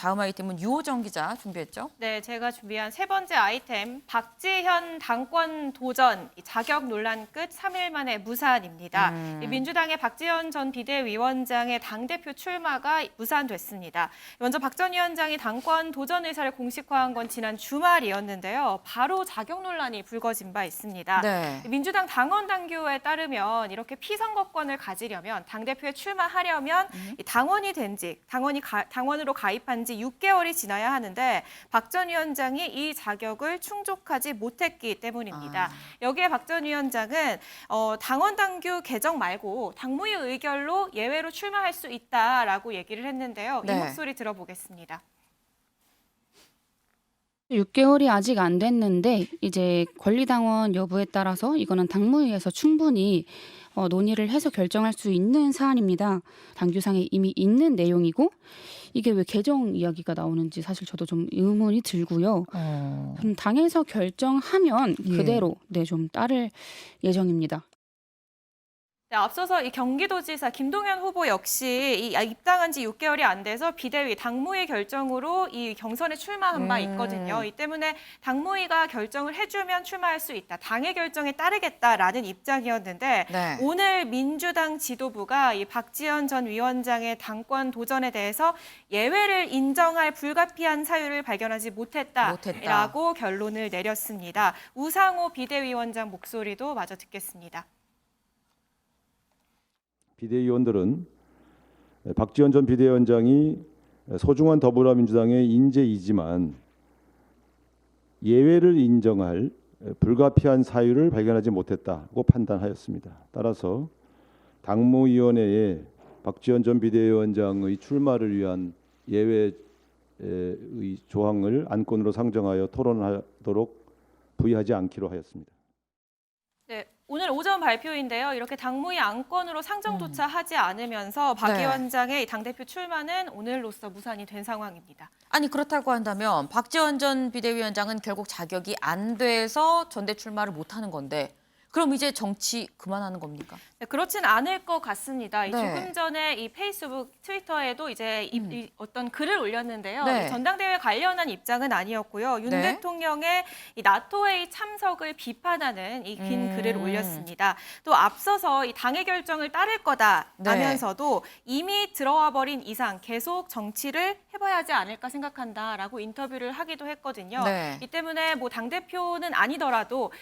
다음 아이템은 유호정 기자 준비했죠? 네, 제가 준비한 세 번째 아이템, 박지현 당권 도전, 자격 논란 끝 3일 만에 무산입니다. 이 민주당의 박지현 전 비대위원장의 당대표 출마가 무산됐습니다. 먼저 박 전 위원장이 당권 도전 의사를 공식화한 건 지난 주말이었는데요. 바로 자격 논란이 불거진 바 있습니다. 네. 민주당 당원 당규에 따르면 이렇게 피선거권을 가지려면 당대표에 출마하려면 이 당원이 된 지, 당원으로 가입한 지 6개월이 지나야 하는데 박 전 위원장이 이 자격을 충족하지 못했기 때문입니다. 여기에 박 전 위원장은 당원 당규 개정 말고 당무위 의결로 예외로 출마할 수 있다라고 얘기를 했는데요. 네. 이 목소리 들어보겠습니다. 6개월이 아직 안 됐는데 이제 권리당원 여부에 따라서 이거는 당무위에서 충분히 논의를 해서 결정할 수 있는 사안입니다. 당규상에 이미 있는 내용이고 이게 왜 개정 이야기가 나오는지 사실 저도 좀 의문이 들고요. 당에서 결정하면 그대로 좀 따를 예정입니다. 네, 앞서서 이 경기도지사 김동연 후보 역시 입당한 지 6개월이 안 돼서 비대위 당무위 결정으로 이 경선에 출마한 바 있거든요. 이 때문에 당무위가 결정을 해주면 출마할 수 있다. 당의 결정에 따르겠다라는 입장이었는데 네. 오늘 민주당 지도부가 이 박지현 전 위원장의 당권 도전에 대해서 예외를 인정할 불가피한 사유를 발견하지 못했다라고 결론을 내렸습니다. 우상호 비대위원장 목소리도 마저 듣겠습니다. 비대위원들은 박지원 전 비대위원장이 소중한 더불어민주당의 인재이지만 예외를 인정할 불가피한 사유를 발견하지 못했다고 판단하였습니다. 따라서 당무위원회에 박지원 전 비대위원장의 출마를 위한 예외의 조항을 안건으로 상정하여 토론하도록 부의하지 않기로 하였습니다. 네, 오늘 오전 발표인데요. 이렇게 당무위 안건으로 상정조차 하지 않으면서 박 네. 위원장의 당대표 출마는 오늘로써 무산이 된 상황입니다. 아니 그렇다고 한다면 박지원 전 비대위원장은 결국 자격이 안 돼서 전대 출마를 못하는 건데 그럼 이제 정치 그만하는 겁니까? 네, 그렇진 않을 것 같습니다. 네. 조금 전에 이 페이스북, 트위터에도 이제 이 어떤 글을 올렸는데요. 네. 이 전당대회 관련한 입장은 아니었고요. 윤 네. 대통령의 이 나토회의 참석을 비판하는 이 긴 글을 올렸습니다. 또 앞서서 이 당의 결정을 따를 거다라면서도 이미 들어와 버린 이상 계속 정치를 해봐야 하지 않을까 생각한다라고 인터뷰를 하기도 했거든요. 네. 이 때문에 뭐 당대표는 아니더라도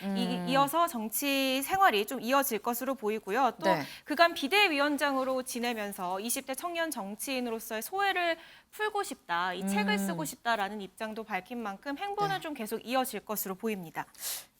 이어서 정치 생활이 좀 이어질 것으로 보이고요. 또 네. 그간 비대위원장으로 지내면서 20대 청년 정치인으로서의 소회를 풀고 싶다, 이 책을 쓰고 싶다라는 입장도 밝힌 만큼 행보는 네. 좀 계속 이어질 것으로 보입니다.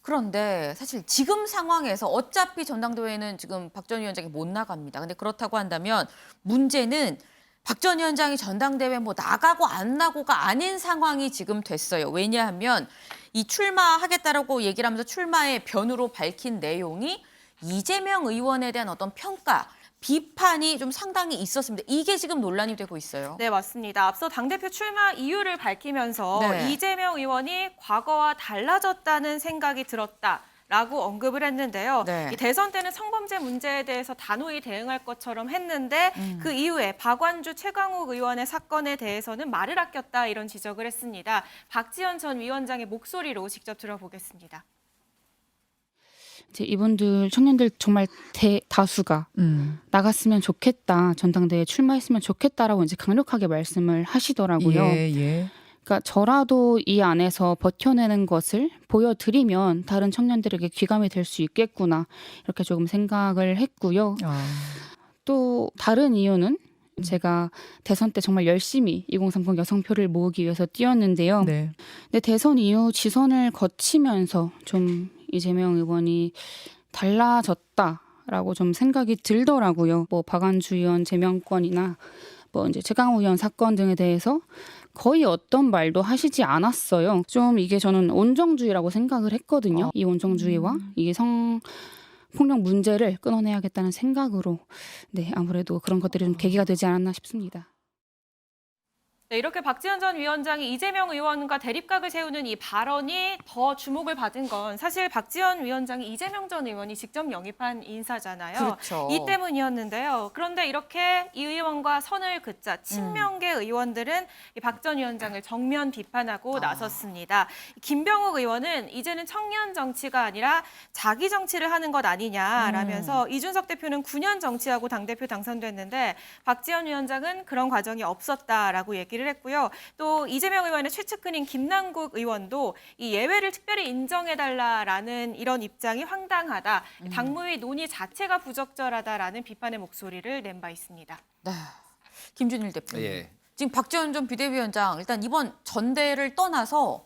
그런데 사실 지금 상황에서 어차피 전당대회는 지금 박 전 위원장이 못 나갑니다. 근데 그렇다고 한다면 문제는 박 전 위원장이 전당대회 뭐 나가고 안 나고가 아닌 상황이 지금 됐어요. 왜냐하면 이 출마하겠다라고 얘기를 하면서 출마의 변으로 밝힌 내용이 이재명 의원에 대한 어떤 평가, 비판이 좀 상당히 있었습니다. 이게 지금 논란이 되고 있어요. 네, 맞습니다. 앞서 당대표 출마 이유를 밝히면서 네. 이재명 의원이 과거와 달라졌다는 생각이 들었다라고 언급을 했는데요. 네. 이 대선 때는 성범죄 문제에 대해서 단호히 대응할 것처럼 했는데 그 이후에 박완주 최강욱 의원의 사건에 대해서는 말을 아꼈다 이런 지적을 했습니다. 박지원 전 위원장의 목소리로 직접 들어보겠습니다. 이제 이분들 청년들 정말 대다수가 나갔으면 좋겠다, 전당대회에 출마했으면 좋겠다라고 이제 강력하게 말씀을 하시더라고요. 그러니까 저라도 이 안에서 버텨내는 것을 보여드리면 다른 청년들에게 귀감이 될 수 있겠구나 이렇게 조금 생각을 했고요. 또 다른 이유는 제가 대선 때 정말 열심히 2030 여성표를 모으기 위해서 뛰었는데요. 네. 근데 대선 이후 지선을 거치면서 좀 이재명 의원이 달라졌다라고 좀 생각이 들더라고요. 뭐 박완주 의원 제명권이나 뭐 이제 최강욱 의원 사건 등에 대해서 거의 어떤 말도 하시지 않았어요. 좀 이게 저는 온정주의라고 생각을 했거든요. 이 온정주의와 이 성폭력 문제를 끊어내야겠다는 생각으로 아무래도 그런 것들이 좀 계기가 되지 않았나 싶습니다. 네, 이렇게 박지원 전 위원장이 이재명 의원과 대립각을 세우는 이 발언이 더 주목을 받은 건 사실 박지원 위원장이 이재명 전 의원이 직접 영입한 인사잖아요. 그렇죠. 이 때문이었는데요. 그런데 이렇게 이 의원과 선을 긋자 친명계 의원들은 이 박 전 위원장을 정면 비판하고 나섰습니다. 김병욱 의원은 이제는 청년 정치가 아니라 자기 정치를 하는 것 아니냐라면서 이준석 대표는 9년 정치하고 당대표 당선됐는데 박지원 위원장은 그런 과정이 없었다라고 얘기를 했고요. 또 이재명 의원의 최측근인 김남국 의원도 이 예외를 특별히 인정해달라라는 이런 입장이 황당하다. 당무위 논의 자체가 부적절하다라는 비판의 목소리를 낸 바 있습니다. 네. 김준일 대표님. 예. 지금 박지원 전 비대위원장 일단 이번 전대를 떠나서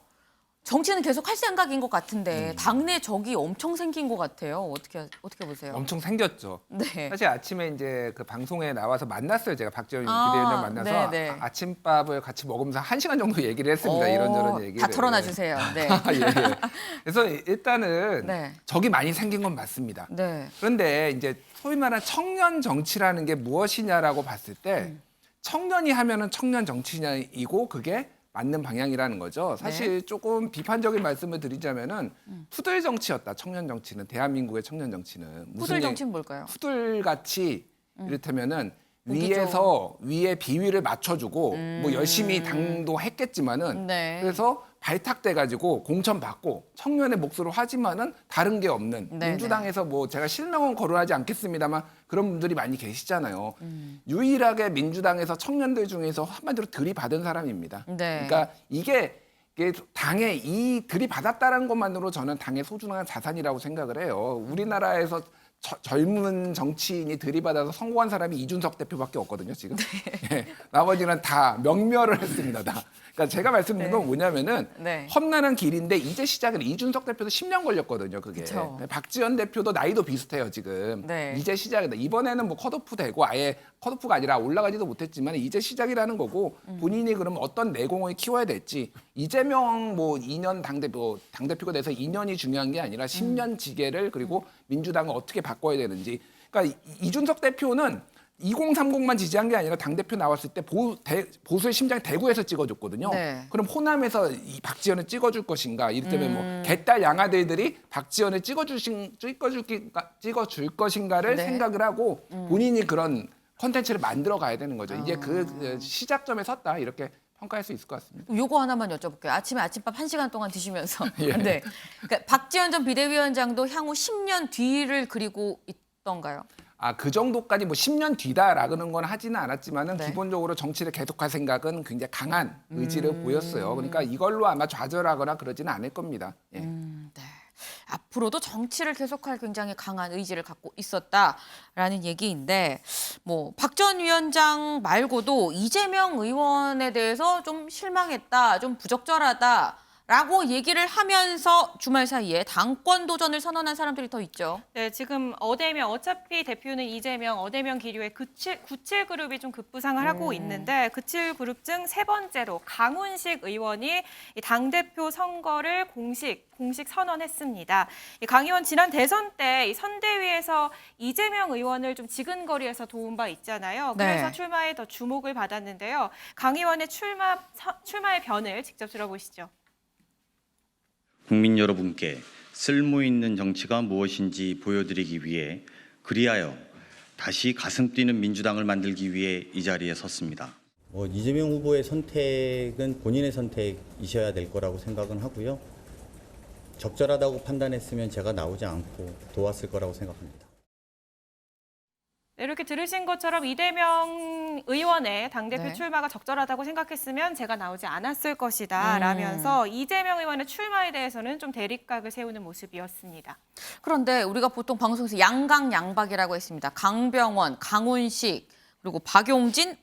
정치는 계속 할 생각인 것 같은데 당내 적이 엄청 생긴 것 같아요. 어떻게 보세요? 엄청 생겼죠. 네. 사실 아침에 이제 그 방송에 나와서 만났어요. 제가 박지원 아, 비대위원장 만나서 네네. 아침밥을 같이 먹으면서 1시간 정도 얘기를 했습니다. 이런저런 얘기를. 다 털어놔 주세요. 네. 예, 예. 그래서 일단은 네. 적이 많이 생긴 건 맞습니다. 네. 그런데 이제 소위 말하는 청년 정치라는 게 무엇이냐라고 봤을 때 청년이 하면은 청년 정치이고 그게 맞는 방향이라는 거죠. 사실 조금 비판적인 말씀을 드리자면은 푸들 정치였다. 청년 정치는 대한민국의 청년 정치는 후들 정치는 뭘까요? 푸들 같이 이를테면은 보기죠. 위에서 위에 비위를 맞춰주고 뭐 열심히 당도 했겠지만은 네. 그래서 발탁돼가지고 공천 받고 청년의 몫으로 하지만은 다른 게 없는 네, 민주당에서 뭐 제가 실명은 거론하지 않겠습니다만 그런 분들이 많이 계시잖아요. 유일하게 민주당에서 청년들 중에서 한마디로 들이받은 사람입니다. 네. 그러니까 이게 당에 이 들이받았다는 것만으로 저는 당의 소중한 자산이라고 생각을 해요. 우리나라에서 젊은 정치인이 들이받아서 성공한 사람이 이준석 대표밖에 없거든요, 지금. 예, 나머지는 다 명멸을 했습니다, 다. 그러니까 제가 말씀드린 건 뭐냐면은 네. 험난한 길인데 이제 시작은 이준석 대표도 10년 걸렸거든요, 그게. 그쵸. 박지원 대표도 나이도 비슷해요, 지금. 네. 이제 시작이다. 이번에는 뭐 컷오프 되고 아예 컷오프가 아니라 올라가지도 못했지만 이제 시작이라는 거고 본인이 그러면 어떤 내공을 키워야 될지 이재명 뭐 2년 당대표가 돼서 2년이 중요한 게 아니라 10년 지계를 그리고 민주당을 어떻게 바꿔야 되는지. 그러니까 이준석 대표는 2030만 지지한 게 아니라 당대표 나왔을 때 보수의 심장 대구에서 찍어줬거든요. 네. 그럼 호남에서 이 박지원을 찍어줄 것인가? 이를테면 뭐 개딸 양아들들이 박지원을 찍어줄 것인가를 네. 생각을 하고 본인이 그런 컨텐츠를 만들어 가야 되는 거죠. 이제 그 시작점에 섰다 이렇게 평가할 수 있을 것 같습니다. 요거 하나만 여쭤볼게요. 아침에 아침밥 1시간 동안 드시면서. 예. 네. 그러니까 박지원 전 비대위원장도 향후 10년 뒤를 그리고 있던가요? 그 정도까지 뭐 10년 뒤다라는 건 하지는 않았지만은 네. 기본적으로 정치를 계속할 생각은 굉장히 강한 의지를 보였어요. 그러니까 이걸로 아마 좌절하거나 그러지는 않을 겁니다. 예. 네. 앞으로도 정치를 계속할 굉장히 강한 의지를 갖고 있었다라는 얘기인데 뭐 박 전 위원장 말고도 이재명 의원에 대해서 좀 실망했다, 좀 부적절하다. 라고 얘기를 하면서 주말 사이에 당권 도전을 선언한 사람들이 더 있죠. 네, 지금 어대명 어차피 대표는 이재명, 어대명 기류의 97 그룹이 좀 급부상을 하고 있는데 97 그룹 중 세 번째로 강훈식 의원이 이 당대표 선거를 공식 선언했습니다. 이 강 의원 지난 대선 때 이 선대위에서 이재명 의원을 좀 지근거리에서 도운 바 있잖아요. 그래서 네. 출마에 더 주목을 받았는데요. 강 의원의 출마의 변을 직접 들어보시죠. 국민 여러분께 쓸모 있는 정치가 무엇인지 보여드리기 위해 그리하여 다시 가슴 뛰는 민주당을 만들기 위해 이 자리에 섰습니다. 이재명 후보의 선택은 본인의 선택이셔야 될 거라고 생각은 하고요. 적절하다고 판단했으면 제가 나오지 않고 도왔을 거라고 생각합니다. 네, 이렇게 들으신 것처럼 이재명 의원의 당대표 네. 출마가 적절하다고 생각했으면 제가 나오지 않았을 것이다 라면서 이재명 의원의 출마에 대해서는 좀 대립각을 세우는 모습이었습니다. 그런데 우리가 보통 방송에서 양강양박이라고 했습니다. 강병원, 강훈식, 그리고 박용진,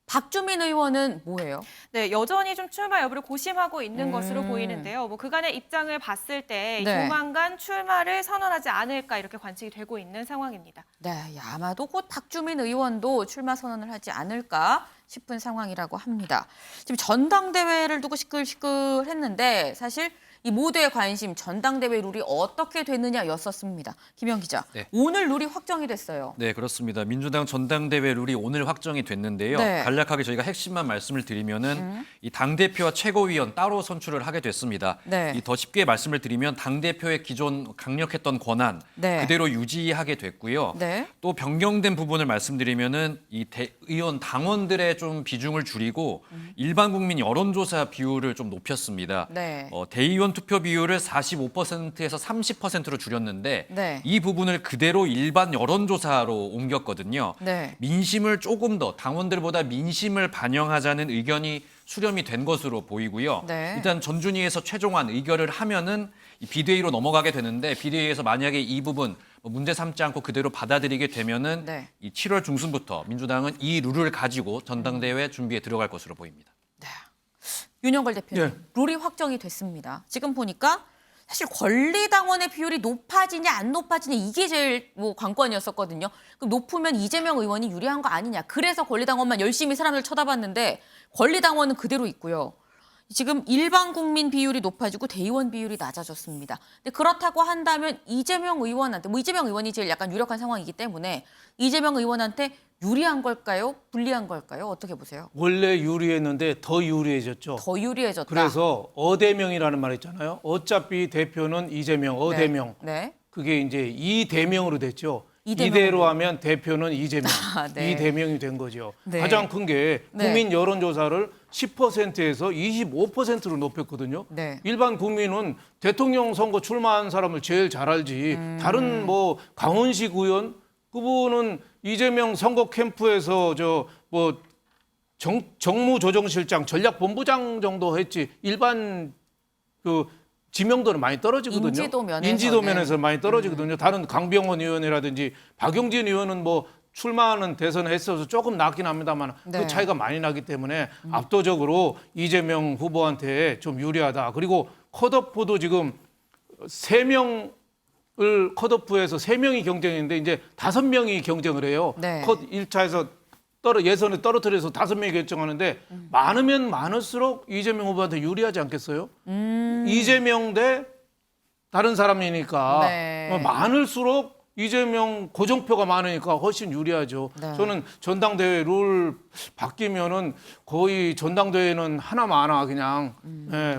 박주민 의원은 뭐예요? 네, 여전히 좀 출마 여부를 고심하고 있는 것으로 보이는데요. 뭐 그간의 입장을 봤을 때 네. 조만간 출마를 선언하지 않을까 이렇게 관측이 되고 있는 상황입니다. 네, 아마도 곧 박주민 의원도 출마 선언을 하지 않을까 싶은 상황이라고 합니다. 지금 전당대회를 두고 시끌시끌했는데 사실 이 모두의 관심 전당대회 룰이 어떻게 됐느냐였었습니다. 김영 기자, 네. 오늘 룰이 확정이 됐어요. 네, 그렇습니다. 민주당 전당대회 룰이 오늘 확정이 됐는데요. 네. 간략하게 저희가 핵심만 말씀을 드리면은 이 당대표와 최고위원 따로 선출을 하게 됐습니다. 네. 이 더 쉽게 말씀을 드리면 당대표의 기존 강력했던 권한 네. 그대로 유지하게 됐고요. 네. 또 변경된 부분을 말씀드리면은 이 의원 당원들의 좀 비중을 줄이고 일반 국민 여론조사 비율을 좀 높였습니다. 네. 대의원 투표 비율을 45%에서 30%로 줄였는데 네. 이 부분을 그대로 일반 여론조사로 옮겼거든요. 네. 민심을 조금 더 당원들보다 민심을 반영하자는 의견이 수렴이 된 것으로 보이고요. 네. 일단 전준위에서 최종안 의결을 하면은 이 비대위로 넘어가게 되는데 비대위에서 만약에 이 부분 문제 삼지 않고 그대로 받아들이게 되면은 네. 이 7월 중순부터 민주당은 이 룰을 가지고 전당대회 준비에 들어갈 것으로 보입니다. 윤영걸 대표님, 예. 룰이 확정이 됐습니다. 지금 보니까 사실 권리당원의 비율이 높아지냐 안 높아지냐 이게 제일 관건이었었거든요. 그럼 높으면 이재명 의원이 유리한 거 아니냐. 그래서 권리당원만 열심히 사람들 쳐다봤는데 권리당원은 그대로 있고요. 지금 일반 국민 비율이 높아지고 대의원 비율이 낮아졌습니다. 근데 그렇다고 한다면 이재명 의원한테, 이재명 의원이 제일 약간 유력한 상황이기 때문에 이재명 의원한테 유리한 걸까요? 불리한 걸까요? 어떻게 보세요? 원래 유리했는데 더 유리해졌죠. 더 유리해졌다. 그래서 어대명이라는 말 있잖아요. 어차피 대표는 이재명, 어대명. 네. 그게 이제 이대명으로 됐죠. 이대명으로. 이대로 하면 대표는 이재명, 아, 네. 이대명이 된 거죠. 네. 가장 큰 게 네. 국민 여론조사를 10%에서 25%로 높였거든요. 네. 일반 국민은 대통령 선거 출마한 사람을 제일 잘 알지. 다른 뭐 강원식 의원 그분은 이재명 선거 캠프에서 정무조정실장, 전략본부장 정도 했지 일반 그 지명도는 많이 떨어지거든요. 인지도 면에서는. 많이 떨어지거든요. 다른 강병원 의원이라든지 박용진 의원은 뭐 출마하는 대선에 했어서 조금 낮긴 합니다만 네. 그 차이가 많이 나기 때문에 압도적으로 이재명 후보한테 좀 유리하다. 그리고 컷오프도 지금 3명을 컷오프해서 3명이 경쟁했는데 이제 5명이 경쟁을 해요. 네. 컷 1차에서 예선에 떨어뜨려서 5명이 결정하는데 많으면 많을수록 이재명 후보한테 유리하지 않겠어요? 이재명 대 다른 사람이니까 네. 많을수록 이재명 고정표가 많으니까 훨씬 유리하죠. 네. 저는 전당대회 룰 바뀌면은 거의 전당대회는 하나마나 그냥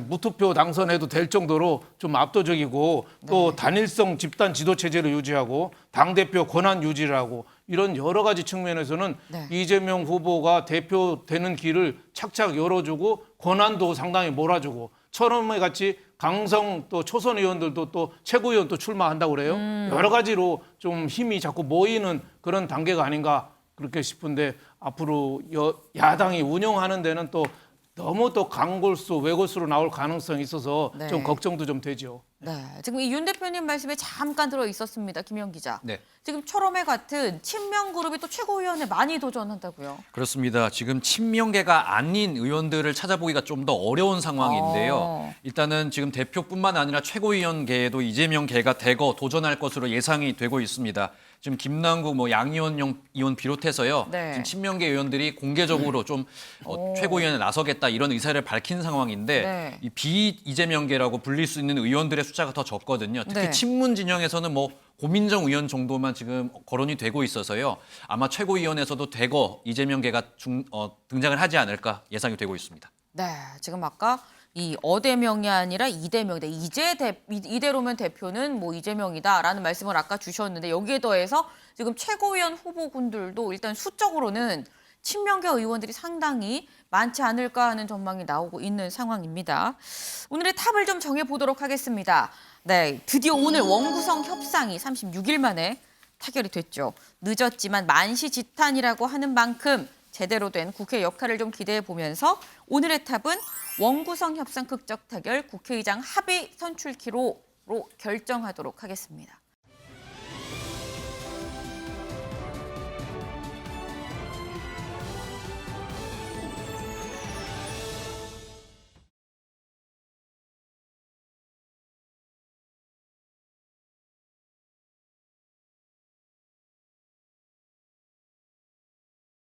무투표 당선해도 될 정도로 좀 압도적이고 또 단일성 집단 지도 체제를 유지하고 당대표 권한 유지를 하고 이런 여러 가지 측면에서는 네. 이재명 후보가 대표되는 길을 착착 열어주고 권한도 상당히 몰아주고 처음에 같이 강성 또 초선 의원들도 또 최고위원 또 출마한다고 그래요. 여러 가지로 좀 힘이 자꾸 모이는 그런 단계가 아닌가 그렇게 싶은데 앞으로 야당이 운영하는 데는 또 너무 또 강골수, 외골수로 나올 가능성이 있어서 네. 좀 걱정도 좀 되죠. 네, 지금 이 윤 대표님 말씀에 잠깐 들어 있었습니다. 김영 기자. 네. 지금 철험회 같은 친명 그룹이 또 최고위원에 많이 도전한다고요. 그렇습니다. 지금 친명계가 아닌 의원들을 찾아보기가 좀 더 어려운 상황인데요. 일단은 지금 대표뿐만 아니라 최고위원계에도 이재명계가 대거 도전할 것으로 예상이 되고 있습니다. 지금 김남국, 양의원 의원 비롯해서요. 네. 지금 친명계 의원들이 공개적으로 좀 최고위원에 나서겠다 이런 의사를 밝힌 상황인데 네. 이 비이재명계라고 불릴 수 있는 의원들의 숫자가 더 적거든요. 특히 네. 친문 진영에서는 고민정 의원 정도만 지금 거론이 되고 있어서요. 아마 최고위원회에서도 대거 이재명계가 등장을 하지 않을까 예상이 되고 있습니다. 네, 지금 아까 이 어대명이 아니라 이대명이다. 이대로면 대표는 이재명이다라는 말씀을 아까 주셨는데 여기에 더해서 지금 최고위원 후보군들도 일단 수적으로는 친명계 의원들이 상당히 많지 않을까 하는 전망이 나오고 있는 상황입니다. 오늘의 탑을 좀 정해보도록 하겠습니다. 네, 드디어 오늘 원구성 협상이 36일 만에 타결이 됐죠. 늦었지만 만시지탄이라고 하는 만큼 제대로 된 국회 역할을 좀 기대해 보면서 오늘의 탑은 원구성 협상 극적 타결 국회의장 합의 선출키로 결정하도록 하겠습니다.